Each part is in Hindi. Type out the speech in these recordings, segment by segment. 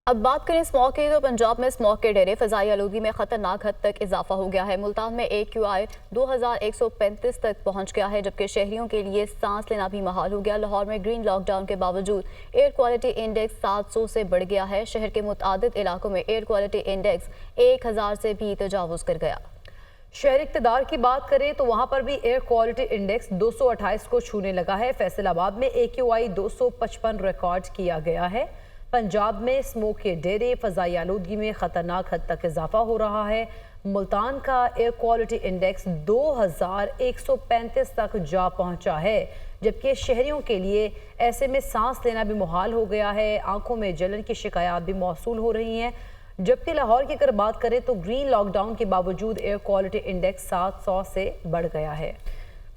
अब बात करें स्मॉग की तो पंजाब में स्मॉग के डेरे फ़ज़ाई आलूगी में ख़तरनाक हद तक इजाफा हो गया है। मुल्तान में AQI 2135 तक पहुंच गया है, जबकि शहरियों के लिए सांस लेना भी महाल हो गया। लाहौर में ग्रीन लॉकडाउन के बावजूद एयर क्वालिटी इंडेक्स 700 से बढ़ गया है। शहर के मुतादिद इलाकों में एयर क्वालिटी इंडेक्स 1000 से भी तजावुज़ कर गया। शहरी इक़्तिदार की बात करें तो वहां पर भी एयर क्वालिटी इंडेक्स 228 को छूने लगा है। फैसलाबाद में AQI 255 रिकॉर्ड किया गया है। पंजाब में स्मोक के डेरे फ़ज़ाई आलूदगी में ख़तरनाक हद तक इजाफा हो रहा है। मुल्तान का एयर क्वालिटी इंडेक्स 2135 तक जा पहुंचा है, जबकि शहरियों के लिए ऐसे में सांस लेना भी मुहाल हो गया है। आंखों में जलन की शिकायत भी मौसूल हो रही हैं। जबकि लाहौर की अगर बात करें तो ग्रीन लॉकडाउन के बावजूद एयर क्वालिटी इंडेक्स 700 से बढ़ गया है।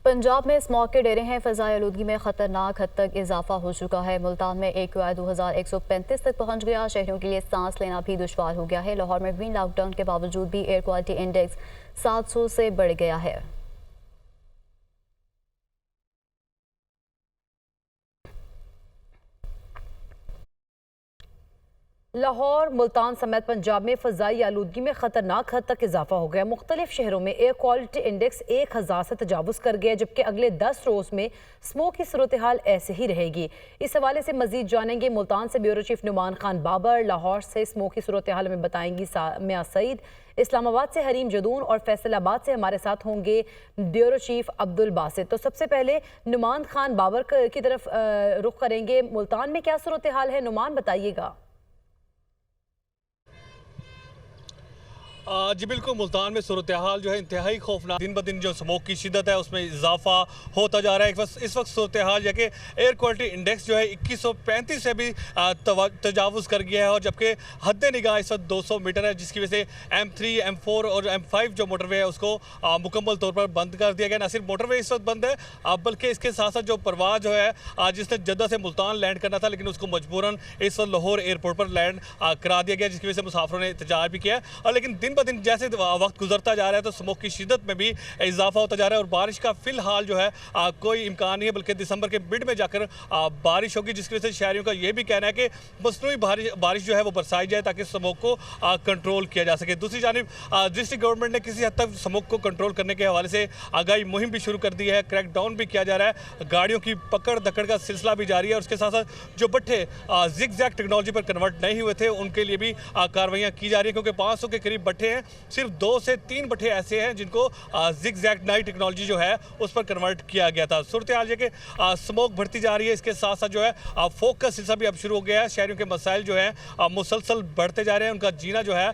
पंजाब में स्मॉग के डेरे हैं। फ़ज़ाई आलूदगी में ख़तरनाक हद तक इजाफा हो चुका है। मुल्तान में AQI 2135 तक पहुंच गया। शहरियों के लिए सांस लेना भी दुश्वार हो गया है। लाहौर में ग्रीन लॉकडाउन के बावजूद भी एयर क्वालिटी इंडेक्स 700 से बढ़ गया है। लाहौर, मुल्तान समेत पंजाब में फ़ज़ाई आलूदगी में ख़तरनाक हद तक इजाफा हो गया। मुख्तलिफ शहरों में एयर क्वालिटी इंडेक्स 1000 से तजावुज़ कर गया, जबकि अगले 10 रोज़ में स्मोक की सूरत हाल ऐसे ही रहेगी। इस हवाले से मजीद जानेंगे मुल्तान से ब्यूरो चीफ नुमान खान बाबर, लाहौर से स्मोक की सूरत हाल में बताएंगी सामिया सईद, इस्लामाबाद से हरीम जदून और फैसलाबाद से हमारे साथ होंगे ब्यूरो चीफ अब्दुल बासित। तो सबसे पहले नुमान खान बाबर की तरफ रुख करेंगे। मुल्तान में क्या सूरत हाल है, नुमान बताइएगा। जी बिल्कुल, मुल्तान में सूरत हाल जो है इंतहाई खौफनाक, दिन ब दिन जो स्मोक की शिद्दत है उसमें इजाफा होता जा रहा है। इस वक्त सूरत हाल है कि एयर क्वालिटी इंडेक्स जो है 2135 से भी तजावुज़ कर गया है, और जबकि हद निगाह इस वक्त 200 मीटर है, जिसकी वजह से M3, M4 और M5 जो मोटरवे है उसको मुकम्मल तौर पर बंद कर दिया गया। न सिर्फ मोटरवे इस वक्त बंद है, बल्कि इसके साथ साथ जो परवाज़ जो है जिसने जद्दा से मुल्तान लैंड करना था, लेकिन उसको मजबूरन इस वक्त लाहौर एयरपोर्ट पर लैंड करा दिया गया, जिसकी वजह से मुसाफिरों ने एहतजाज भी किया है। लेकिन दिन ब दिन जैसे वक्त गुजरता जा रहा है तो स्मोक की शिद्दत में भी इजाफा होता जा रहा है, और बारिश का फिलहाल जो है कोई इम्कान नहीं है, बल्कि दिसंबर के मिड में जाकर बारिश होगी, जिसकी वजह से शहरियों का ये भी कहना है कि मसनूई बारिश जो है वो बरसाई जाए ताकि स्मोक को कंट्रोल किया जा सके। दूसरी जानिब डिस्ट्रिक्ट गवर्नमेंट ने किसी हद तक स्मोक को कंट्रोल करने के हवाले से आगाही मुहिम भी शुरू कर दी है। क्रैक डाउन भी किया जा रहा है, गाड़ियों की पकड़ दकड़ का सिलसिला भी जारी है, और उसके साथ साथ जो भट्ठे जिग-जैग टेक्नोलॉजी पर कन्वर्ट नहीं हुए थे उनके लिए भी कार्रवाइयाँ की जा रही है, क्योंकि 500 के करीब भट्ठे हैं। सिर्फ 2 से 3 भट्ठे ऐसे हैं जिनको जिग-जैग नई टेक्नोलॉजी जो है उस पर कन्वर्ट किया गया था। सूरत हाल है कि स्मोक बढ़ती जा रही है, इसके साथ साथ जो है फोक का सिलसिला भी अब शुरू हो गया है। शहरियों के मसाइल जो है मुसलसल बढ़ते जा रहे हैं, उनका जीना जो है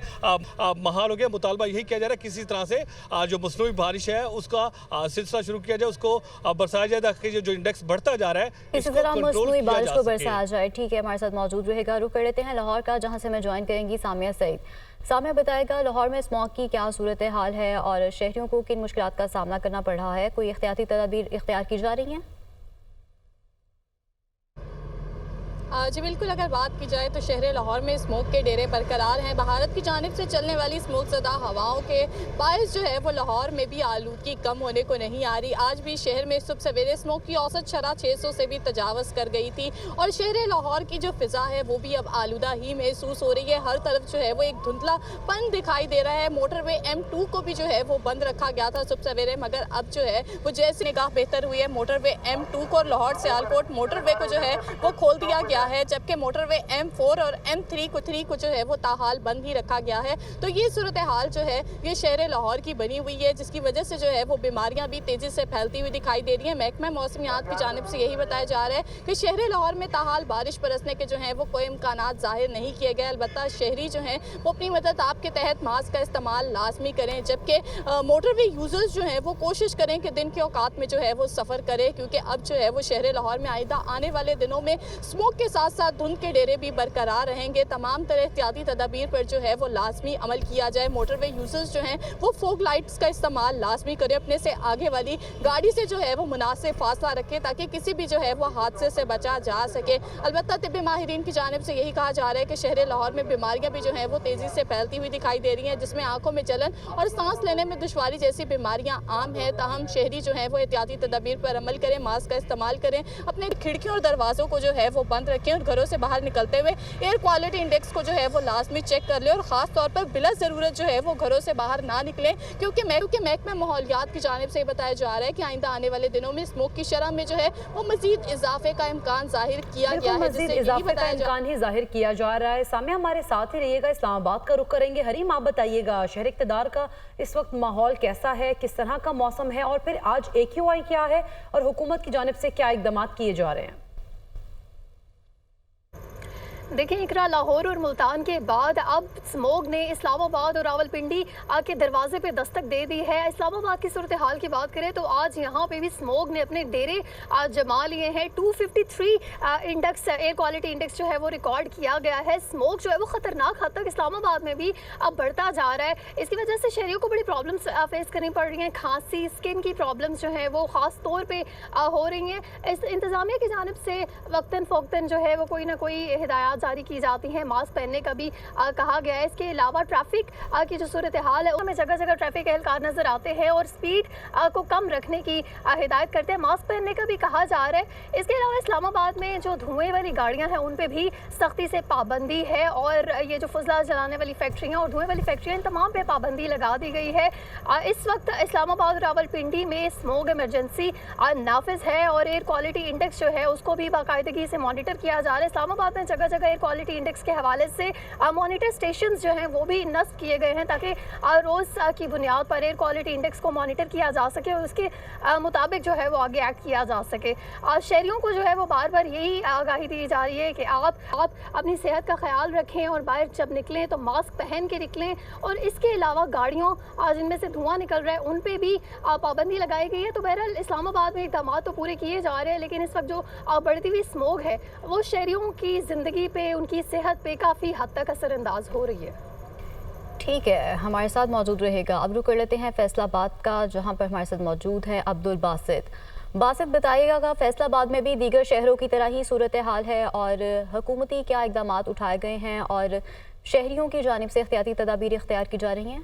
महाल हो गया। मुतालबा यही किया जा रहा है किसी तरह से जो मसनूई बारिश है उसका सिलसिला शुरू किया जाए, उसको बरसाया जाए ताकि जो इंडेक्स बढ़ता जा रहा है इसी तरह मसनूई बारिश को बरसाया जाए। ठीक है, हमारे साथ मौजूद रहेगा। रुक कर लेते हैं लाहौर का, जहाँ से मैं ज्वाइन करेंगी सामिया सईद। सामिया बताएगा, लाहौर में स्मॉग की क्या सूरत हाल है और शहरियों को किन मुश्किलात का सामना करना पड़ रहा है? कोई एहतियाती तदाबीर इख्तियार की जा रही हैं? जी बिल्कुल, अगर बात की जाए तो शहर लाहौर में स्मोक के डेरे बरकरार हैं। भारत की जानिब से चलने वाली स्मोक ज़दा हवाओं के बायस जो है वो लाहौर में भी आलूदगी कम होने को नहीं आ रही। आज भी शहर में सुबह सवेरे स्मोक की औसत शरह 600 से भी तजावज़ कर गई थी, और शहर लाहौर की जो फ़िज़ा है वो भी अब आलूदा ही महसूस हो रही है। हर तरफ जो है वो एक धुंधलापन दिखाई दे रहा है। मोटरवे M2 को भी जो है वो बंद रखा गया था सुबह सवेरे, मगर अब जो है वो जैसे निगाह बेहतर हुई है, मोटरवे M2 को और लाहौर सियालकोट मोटरवे को जो है वो खोल दिया गया है, जबकि मोटरवे M4 और M3 को जो है वो ताहाल बंद ही रखा गया है। तो ये सूरत हाल जो है ये शहर लाहौर की बनी हुई है, जिसकी वजह से जो है वो बीमारियां भी तेज़ी से फैलती हुई दिखाई दे रही हैं। महकमा मौसमियात की जानिब से यही बताया जा रहा है कि शहर लाहौर में ताहाल बारिश बरसने के जो है वो कोई इम्कानात ज़ाहिर नहीं किए गए। अलबत्ता शहरी जो हैं वो अपनी मदद आपके तहत मास्क का इस्तेमाल लाजमी करें, जबकि मोटरवे यूज़र्स जो हैं वो कोशिश करें कि दिन के औकात में जो है वो सफ़र करें, क्योंकि अब जो है वो शहर लाहौर में आइंदा आने वाले दिनों में स्मोक के साथ साथ धुंध के डेरे भी बरकरार रहेंगे। तमाम तरह एहतियाती तदाबीर पर जो है वो लाजमी अमल किया जाए। मोटरवे यूजर्स जो हैं वो फोग लाइट्स का इस्तेमाल लाजमी करें, अपने से आगे वाली गाड़ी से जो है वो मुनासिब फासला रखें ताकि किसी भी जो है वो हादसे से बचा जा सके। अलबत्ता तिब्बी माहिरीन की जानिब से यही कहा जा रहा है कि शहर लाहौर में बीमारियाँ भी जो हैं वो तेज़ी से फैलती हुई दिखाई दे रही हैं, जिसमें आंखों में जलन और सांस लेने में दुश्वारी जैसी बीमारियाँ आम हैं। ताहम शहरी जो है वो एहतियाती तदाबीर पर अमल करें, मास्क का इस्तेमाल करें, अपने खिड़कियों और दरवाज़ों को जो है वो बंद रखें और घरों से बाहर निकलते हुए एयर क्वालिटी इंडेक्स को जो है वो लाजमी चेक कर लें और ख़ास तौर पर बिला ज़रूरत जो है वो घरों से बाहर ना निकलें, क्योंकि महकमा माहौलियात की जानिब से बताया जा रहा है कि आइंदा आने वाले दिनों में स्मोक की शरह में जो है वो मजीद इजाफे का इम्कान जाहिर किया गया है, मजीद इजाफे का इम्कान ही जाहिर किया जा रहा है। सामने हमारे साथ ही रहिएगा, इस्लामाबाद का रुख करेंगे। हरीम, आप बताइएगा शहर इक़्तिदार का इस वक्त माहौल कैसा है, किस तरह का मौसम है और फिर आज AQI क्या है और हुकूमत की जानिब से क्या इक़दाम किए जा रहे हैं? देखिए इकरा, लाहौर और मुल्तान के बाद अब स्मोग ने इस्लामाबाद और रावलपिंडी के दरवाजे पे दस्तक दे दी है। इस्लामाबाद की सूरत हाल की बात करें तो आज यहाँ पे भी स्मोग ने अपने डेरे जमा लिए हैं। 253 इंडेक्स, एयर क्वालिटी इंडेक्स जो है वो रिकॉर्ड किया गया है। स्मोग जो है वो ख़तरनाक हद तक इस्लामाबाद में भी अब बढ़ता जा रहा है। इसकी वजह से शहरियों को बड़ी प्रॉब्लम्स फेस करनी पड़ रही हैं। खांसी, स्किन की प्रॉब्लम्स जो है वो ख़ास तौर पर हो रही हैं। इस इंतज़ामिया की जानिब से वक्तन फ़ौक्तन जो है वो कोई ना कोई हिदायत जारी की जाती है। मास्क पहनने का भी कहा गया है। इसके अलावा ट्रैफिक की जो सूरत हाल है उसमें जगह जगह ट्रैफिक एहलकार नजर आते हैं और स्पीड को कम रखने की हिदायत करते हैं। मास्क पहनने का भी कहा जा रहा है। इसके अलावा इस्लामाबाद में जो धुएं वाली गाड़ियां हैं उन पे भी सख्ती से पाबंदी है और ये जो फजला जलाने वाली फैक्ट्रियाँ और धुएं वाली फैक्ट्रियाँ, इन तमाम पे पाबंदी लगा दी गई है। इस वक्त इस्लामाबाद और रावलपिंडी में स्मोग इमरजेंसी नाफिज है और एयर क्वालिटी इंडेक्स जो है उसको भी बाकायदगी से मॉनिटर किया जा रहा है। इस्लामाबाद में जगह जगह एयर क्वालिटी इंडेक्स के हवाले से मॉनिटर स्टेशंस जो हैं वो भी नस्ब किए गए हैं ताकि रोज़ की बुनियाद पर एयर क्वालिटी इंडेक्स को मॉनिटर किया जा सके और उसके मुताबिक जो है वो आगे एक्ट किया जा सके। शहरियों को जो है वो बार बार यही आगाही दी जा रही है कि आप अपनी सेहत का ख्याल रखें और बाहर जब निकलें तो मास्क पहन के निकलें। और इसके अलावा गाड़ियों जिनमें से धुआं निकल रहा है उन पर भी पाबंदी लगाई गई है। तो बहरहाल इस्लामाबाद में इक़दाम तो पूरे किए जा रहे हैं, लेकिन इस वक्त जो बढ़ती हुई स्मोग है वो शहरियों की ज़िंदगी पे, उनकी सेहत पे काफ़ी हद तक असरअंदाज हो रही है। ठीक है, हमारे साथ मौजूद रहेगा। अब रुक कर लेते हैं फैसलाबाद का, जहां पर हमारे साथ मौजूद है अब्दुल बासित। बासित, बताइएगा फैसलाबाद में भी दीगर शहरों की तरह ही सूरत हाल है और हुकूमती क्या इक़दाम उठाए गए हैं और शहरियों की जानिब से एहतियाती तदाबीर इख्तियार की जा रही हैं?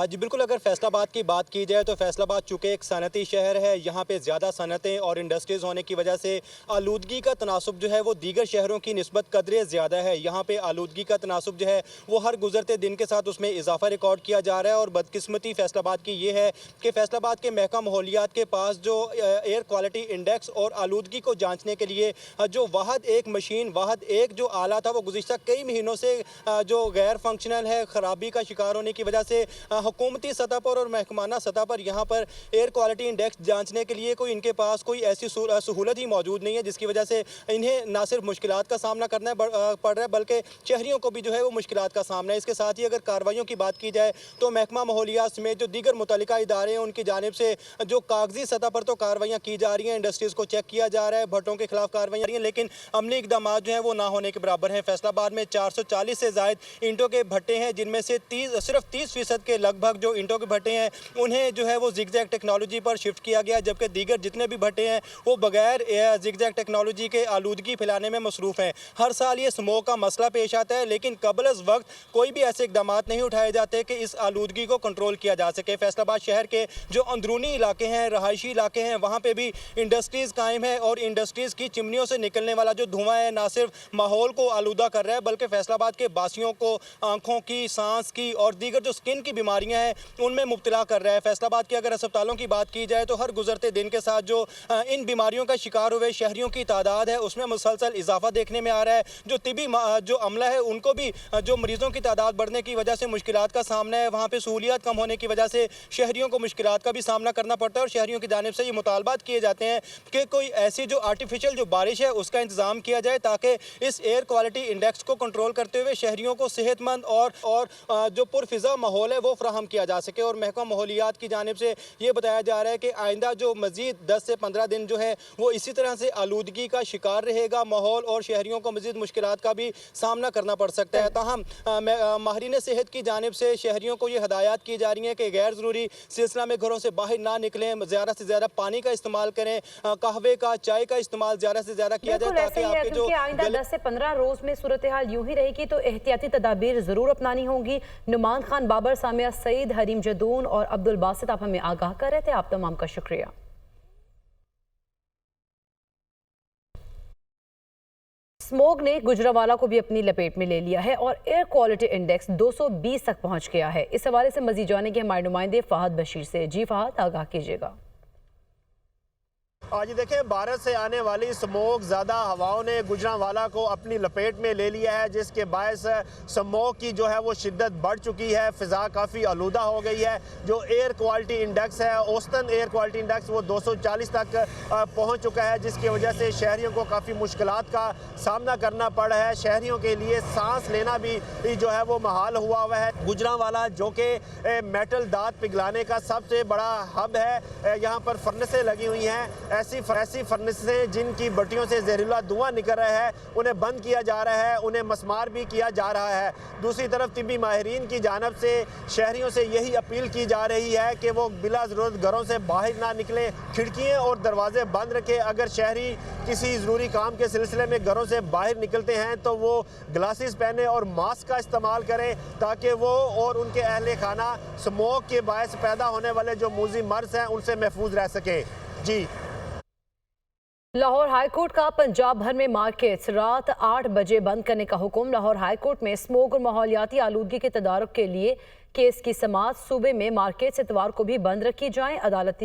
जी बिल्कुल, अगर फैसलाबाद की बात की जाए तो फैसलाबाद चूँकि एक सनती शहर है, यहाँ पे ज़्यादा सनतें और इंडस्ट्रीज़ होने की वजह से आलूदगी का तनासुब जो है वो दीगर शहरों की निस्बत कदरे ज़्यादा है। यहाँ पे आलूदगी का तनासुब जो है वो हर गुजरते दिन के साथ उसमें इजाफा रिकॉर्ड किया जा रहा है। और बदकिस्मती फैसलाबाद की ये है कि फैसलाबाद के महकमा माहौलियात के पास जो एयर क्वालिटी इंडेक्स और आलूदगी को जाँचने के लिए जो वाहद एक मशीन, वाहद एक जो आला था वो गुज़िश्ता कई महीनों से जो गैर फंक्शनल है, ख़राबी का शिकार होने की वजह से हुकूमती सतह पर और महकमाना सतह पर यहाँ पर एयर क्वालिटी इंडेक्स जांचने के लिए कोई इनके पास कोई ऐसी सहूलत ही मौजूद नहीं है, जिसकी वजह से इन्हें ना सिर्फ मुश्किलात का सामना करना पड़ रहा है बल्कि शहरियों को भी जो है वो मुश्किलात का सामना है। इसके साथ ही अगर कार्रवाइयों की बात की जाए तो महकमा माहौलियात समेत जो दीगर मुतल्लिका इदारे हैं उनकी जानिब से जो कागजी सतह पर तो कार्रवाइयाँ की जा रही हैं, इंडस्ट्रीज़ को चेक किया जा रहा है, भट्टों के खिलाफ कार्रवाइयाँ रही हैं, लेकिन अमली इकदाम जो हैं वो ना होने के बराबर हैं। फैसलाबाद में 440 से ज़ायद ईंटों के भट्टे हैं, जिनमें से सिर्फ 30% के लगभग जो ईंटों के भट्टे हैं उन्हें जो है वो जिगजैग टेक्नोलॉजी पर शिफ्ट किया गया, जबकि दीगर जितने भी भट्टे हैं वो बगैर जिगजैग टेक्नोलॉजी के आलूदगी फैलाने में मसरूफ़ हैं। हर साल ये स्मोक का मसला पेश आता है, लेकिन कबल अज़ वक्त कोई भी ऐसे इकदाम नहीं उठाए जाते कि इस आलूदगी को कंट्रोल किया जा सके। फैसलाबाद शहर के जो अंदरूनी इलाके हैं, रहायशी इलाके हैं, वहाँ पर भी इंडस्ट्रीज़ कायम है और इंडस्ट्रीज़ की चिमनियों से निकलने वाला जो धुआं है ना सिर्फ माहौल को आलूदा कर रहा है बल्कि फैसलाबाद के बासियों को आँखों की, सांस की और दीगर जो स्किन की बीमारियाँ हैं उनमें मुब्तला कर रहा है। फैसलाबाद के अगर अस्पतालों की बात की जाए तो हर गुजरते दिन के साथ जो इन बीमारियों का शिकार हुए शहरियों की तादाद है उसमें मुसलसल इजाफा देखने में आ रहा है। जो तिबी जो अमला है उनको भी जो मरीजों की तादाद बढ़ने की वजह से मुश्किलात का सामना है, वहाँ पे सहूलियात कम होने की वजह से शहरियों को मुश्किलात का भी सामना करना पड़ता है। और शहरियों की जानिब से ये मुतालबात किए जाते हैं कि कोई ऐसी जो आर्टिफिशियल जो बारिश है उसका इंतज़ाम किया जाए ताकि इस एयर क्वालिटी इंडेक्स को कंट्रोल करते हुए शहरियों को सेहतमंद और जो पुरफिज़ा माहौल है वो फ्राहम किया जा सके। और महकमा माहौलियात की जानिब से ये बताया जा रहा है कि आइंदा जो मज़ीद 10 से 15 दिन जो है वो इसी तरह से आलूदगी का शिकार रहेगा माहौल और शहरियों को मज़ीद मुश्किलात का भी सामना करना पड़ सकता है। ताहम माहिरीन सेहत की जानिब से शहरियों को ये हदायत की जा रही है कि गैर ज़रूरी सिलसिला में घरों से बाहर ना निकलें, ज़्यादा से ज़्यादा पानी का इस्तेमाल करें, कहवे का, चाय का इस्तेमाल ज़्यादा से ज़्यादा किया जाए ताकि आपके जो आइंदा 10 से 15 रोज़ में सूरत हाल यूँ ही रहेगी तो एहतियाती तदाबीर ज़रूर अपनानी होंगी। नुमान खान, बाबर, सामिया सईद, हरीम जदून और अब्दुल बासित आप हमें आगाह कर रहे थे। आप तमाम का शुक्रिया। स्मोग ने गुजरांवाला को भी अपनी लपेट में ले लिया है और एयर क्वालिटी इंडेक्स 220 तक पहुंच गया है। इस हवाले से मजीद जानेंगे हमारे नुमाइंदे फहद बशीर से। जी फहद, आगाह कीजिएगा। आज देखें, भारत से आने वाली स्मोक ज़्यादा हवाओं ने गुजरांवाला को अपनी लपेट में ले लिया है, जिसके बायस स्मोक की जो है वो शिद्दत बढ़ चुकी है। फ़िज़ा काफ़ी आलूदा हो गई है। जो एयर क्वालिटी इंडेक्स है, औसतन एयर क्वालिटी इंडेक्स वो 240 तक पहुंच चुका है, जिसकी वजह से शहरियों को काफ़ी मुश्किलात का सामना करना पड़ रहा है। शहरियों के लिए सांस लेना भी जो है वो महाल हुआ है। गुजरांवाला जो कि मेटल दांत पिघलाने का सबसे बड़ा हब है, यहाँ पर फर्नेसें लगी हुई हैं। ऐसी फर्नेसें जिनकी भट्टियों से जहरीला धुआं निकल रहा है, उन्हें बंद किया जा रहा है, उन्हें मसमार भी किया जा रहा है। दूसरी तरफ तिब्बी माहिरीन की जानिब से शहरियों से यही अपील की जा रही है कि वो बिला ज़रूरत घरों से बाहर ना निकलें, खिड़कियाँ और दरवाजे बंद रखें। अगर शहरी किसी ज़रूरी काम के सिलसिले में घरों से बाहर निकलते हैं तो वो ग्लासेस पहने और मास्क का इस्तेमाल करें, ताकि वो और उनके अहले खाना स्मोक के बायस पैदा होने वाले जो मूजी मर्ज हैं उनसे महफूज रह सकें। जी। लाहौर हाईकोर्ट का पंजाब भर में मार्केट्स रात 8 बजे बंद करने का हुक्म। लाहौर हाईकोर्ट में स्मोक और माहौलियाती आलूदगी के तदारुक के लिए केस की समाअत। सूबे में मार्केट्स इतवार को भी बंद रखी जाएं। अदालत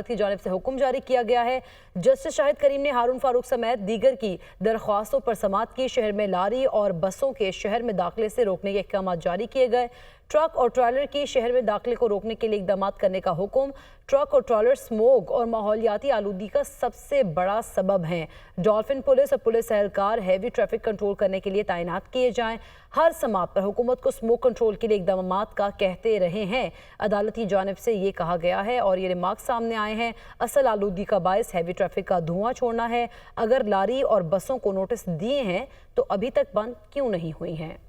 की जानिब से हुक्म जारी किया गया है। जस्टिस शाहिद करीम ने हारून फारूक समेत दीगर की दरख्वास्तों पर समाअत की। शहर में लारी और बसों के शहर में दाखिले से रोकने के अहकाम जारी किए गए। ट्रक और ट्रॉलर की शहर में दाखिले को रोकने के लिए इकदाम करने का हुक्म। ट्रक और ट्रॉलर स्मोक और माहौलियाती आलूदगी का सबसे बड़ा सबब हैं। डॉल्फिन पुलिस और पुलिस एहलकार हैवी ट्रैफिक कंट्रोल करने के लिए तैनात किए जाएं। हर समाअत पर हुकूमत को स्मोक कंट्रोल के लिए इकदाम का कहते रहे हैं। अदालत की जानिब से ये कहा गया है और ये रिमार्क सामने आए हैं, असल आलूदगी का बायस हैवी ट्रैफिक का धुआं छोड़ना है। अगर लारी और बसों को नोटिस दिए हैं तो अभी तक बंद क्यों नहीं हुई हैं?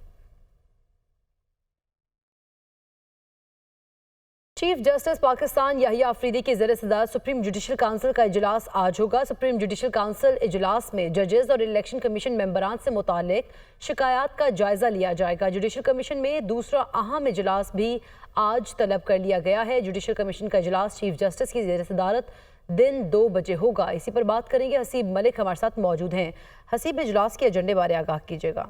चीफ जस्टिस पाकिस्तान याहिया अफरीदी की ज़ेर सदारत सुप्रीम जुडिशल काउंसिल का इजलास आज होगा। सुप्रीम जुडिशल काउंसिल इजलास में जजेस और इलेक्शन कमीशन मेंबरान से मुतालिक शिकायत का जायजा लिया जाएगा। जुडिशल कमीशन में दूसरा अहम इजलास भी आज तलब कर लिया गया है। जुडिशल कमीशन का इजलास चीफ जस्टिस की ज़ेर सदारत दिन 2 बजे होगा। इसी पर बात करेंगे, हसीब मलिक हमारे साथ मौजूद हैं। हसीब, इजलास के एजेंडे बारे आगाह कीजिएगा।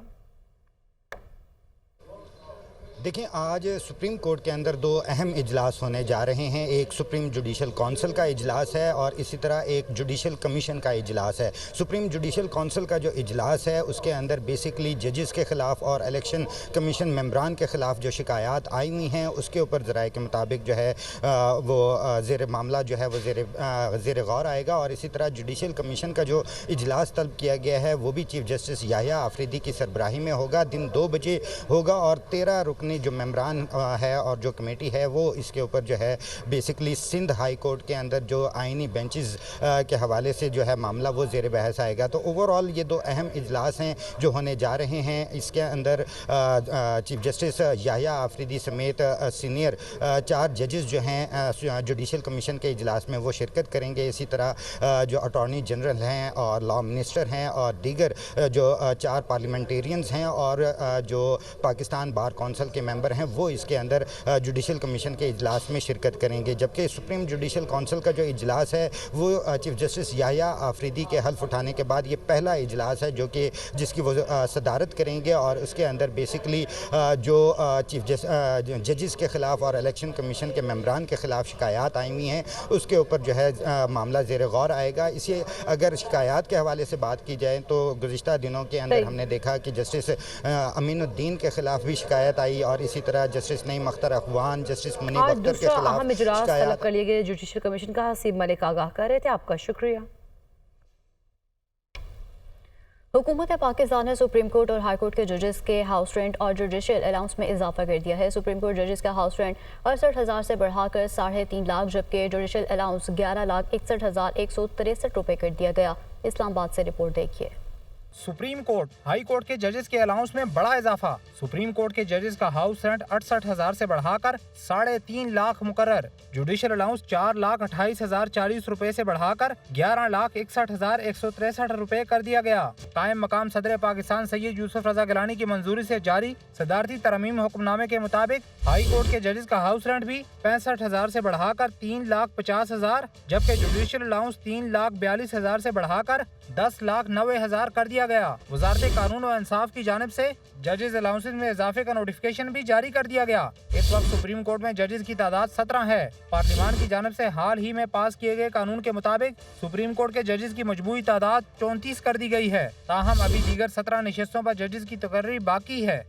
देखिए, आज सुप्रीम कोर्ट के अंदर 2 अहम इजलास होने जा रहे हैं। एक सुप्रीम जुडिशल काउंसिल का इजलास है और इसी तरह एक जुडिशल कमीशन का इजलास है। सुप्रीम जुडिशल काउंसिल का जो इजलास है उसके अंदर बेसिकली जजेस के ख़िलाफ़ और इलेक्शन कमीशन मेंबरान के ख़िलाफ़ जो शिकायत आई हुई हैं उसके ऊपर ज़राए के मुताबिक जो है वो ज़ेर मामला जो है वो ज़ेर गौर आएगा। और इसी तरह जुडिशल कमीशन का जो इजलास तलब किया गया है वो भी चीफ जस्टिस याहिया अफरीदी की सरबराही में होगा। दिन 2 बजे होगा और 13 रुकनी जो मेंबरान है और जो कमेटी है वो इसके ऊपर जो है बेसिकली सिंध हाई कोर्ट के अंदर जो आइनी बेंचेस के हवाले से जो है मामला वो ज़ेर बहस आएगा। तो ओवरऑल ये 2 अहम इजलास हैं जो होने जा रहे हैं। इसके अंदर चीफ जस्टिस याहिया अफरीदी समेत सीनियर 4 जजेस जो हैं जुडिशल कमीशन के इजलास में वो शिरकत करेंगे। इसी तरह जो अटॉर्नी जनरल हैं और लॉ मिनिस्टर हैं और दीगर जो 4 पार्लियामेंटेरियंस हैं और जो पाकिस्तान बार कौंसिल के मेंबर हैं वो इसके अंदर जुडिशल कमीशन के इजलास में शिरकत करेंगे। जबकि सुप्रीम जुडिशल काउंसिल का जो इजलास है वो चीफ जस्टिस याहिया अफरीदी के हल्फ उठाने के बाद ये पहला इजलास है जो कि जिसकी वो सदारत करेंगे। और उसके अंदर बेसिकली जो चीफ जजेस के ख़िलाफ़ और इलेक्शन कमीशन के मेंबरान के ख़िलाफ़ शिकायत आई हुई हैं उसके ऊपर जो है मामला ज़ेर गौर आएगा। इसी अगर शिकायत के हवाले से बात की जाए तो गुज़िश्ता दिनों के अंदर हमने देखा कि जस्टिस अमीनुद्दीन के ख़िलाफ़ भी शिकायत आई और इसी तरह जस्टिस नईम अख्तर अखवान, जस्टिस मुनीब अख्तर के खिलाफ इजलास तलब कर लिए गए। जुडिशल कमीशन का हसीब मलिक आगाह कर रहे थे। आपका शुक्रिया। हुकूमत पाकिस्तान ने सुप्रीम कोर्ट और हाई कोर्ट के जजेस के हाउस रेंट और जुडिशल अलाउंस में इजाफा कर दिया है। सुप्रीम कोर्ट जजेस का हाउस रेंट 68,000 से बढ़ाकर 3.5 लाख जबकि जुडिशल अलाउंस 11,61,163 रुपये कर दिया गया। इस्लामाबाद से रिपोर्ट देखिए। सुप्रीम कोर्ट हाई कोर्ट के जजेस के अलाउंस में बड़ा इजाफा। सुप्रीम कोर्ट के जजेस का हाउस रेंट 68,000 से बढ़ाकर 3.5 लाख मुकर्रर। जुडिशल अलाउंस 4,28,040 रुपए से बढ़ाकर 11,61,163 रुपए कर दिया गया। कायम मकाम सदर पाकिस्तान सैयद यूसुफ रजा गिलानी की मंजूरी से जारी सदारती तरमीम हुक्मनामे के मुताबिक हाई कोर्ट के जजेस का हाउस रेंट भी 65,000 से बढ़ाकर 3,50,000 जबकि जुडिशल अलाउंस 3,42,000 से बढ़ाकर 10,90,000 कर दिया दिया गया। वजारत कानून और इंसाफ की जानिब से जजेस अलाउंसेस में इजाफे का नोटिफिकेशन भी जारी कर दिया गया। इस वक्त सुप्रीम कोर्ट में जजेस की तादाद 17 है। पार्लियामान की जानिब से हाल ही में पास किए गए कानून के मुताबिक सुप्रीम कोर्ट के जजेस की मजमूई तादाद 34 कर दी गई है। ताहम अभी दीगर 17 नशिस्तों पर जजेस की तकर्री बाकी है।